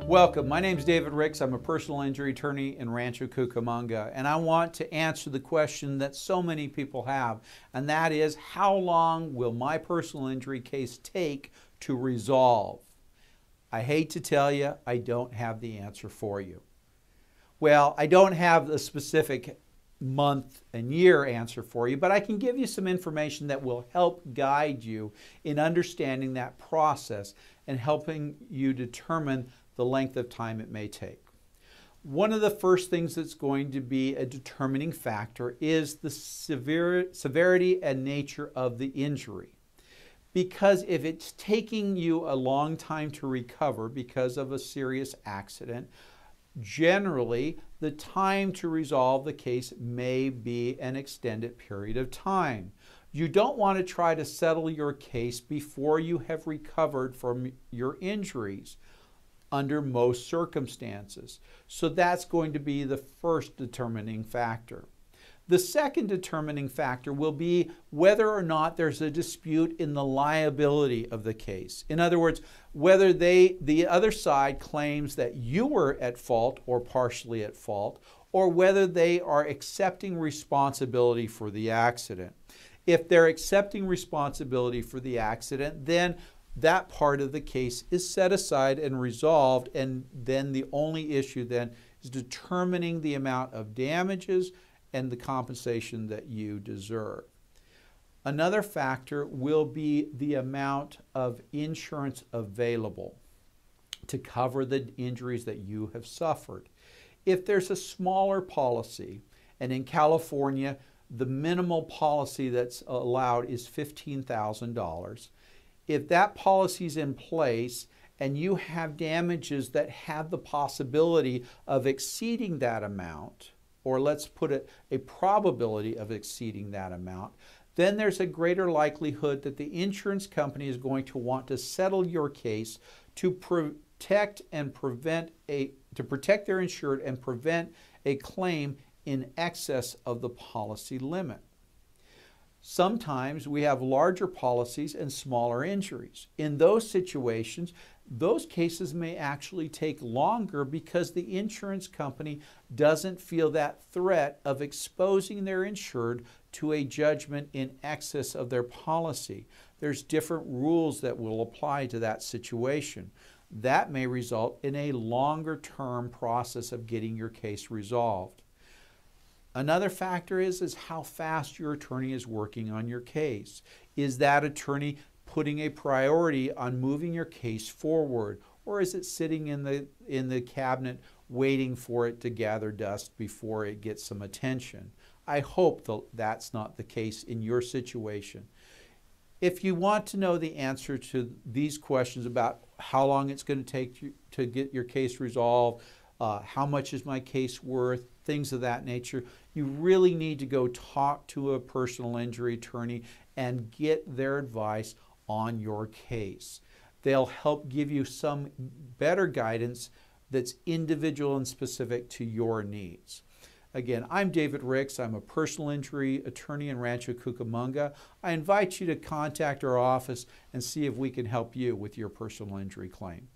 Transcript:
Welcome. My name is David Ricks. I'm a personal injury attorney in Rancho Cucamonga, and I want to answer the question that so many people have, and that is, how long will my personal injury case take to resolve? I hate to tell you, I don't have the answer for you. Well, I don't have the specific month and year answer for you, but I can give you some information that will help guide you in understanding that process and helping you determine the length of time it may take. One of the first things that's going to be a determining factor is the severity and nature of the injury. Because if it's taking you a long time to recover because of a serious accident, generally the time to resolve the case may be an extended period of time. You don't want to try to settle your case before you have recovered from your injuries under most circumstances. So that's going to be the first determining factor. The second determining factor will be whether or not there's a dispute in the liability of the case. In other words, whether the other side claims that you were at fault or partially at fault, or whether they are accepting responsibility for the accident. If they're accepting responsibility for the accident, then that part of the case is set aside and resolved, and then the only issue then is determining the amount of damages and the compensation that you deserve. Another factor will be the amount of insurance available to cover the injuries that you have suffered. If there's a smaller policy, and in California, the minimal policy that's allowed is $15,000, if that policy is in place and you have damages that have the possibility of exceeding that amount, or let's put it a probability of exceeding that amount, then there's a greater likelihood that the insurance company is going to want to settle your case to protect their insured and prevent a claim in excess of the policy limit. Sometimes we have larger policies and smaller injuries. In those situations, those cases may actually take longer because the insurance company doesn't feel that threat of exposing their insured to a judgment in excess of their policy. There's different rules that will apply to that situation. That may result in a longer-term process of getting your case resolved. Another factor is how fast your attorney is working on your case. Is that attorney putting a priority on moving your case forward, or is it sitting in the cabinet waiting for it to gather dust before it gets some attention? I hope that's not the case in your situation. If you want to know the answer to these questions about how long it's going to take you to get your case resolved, how much is my case worth, things of that nature, you really need to go talk to a personal injury attorney and get their advice on your case. They'll help give you some better guidance that's individual and specific to your needs. Again, I'm David Ricks. I'm a personal injury attorney in Rancho Cucamonga. I invite you to contact our office and see if we can help you with your personal injury claim.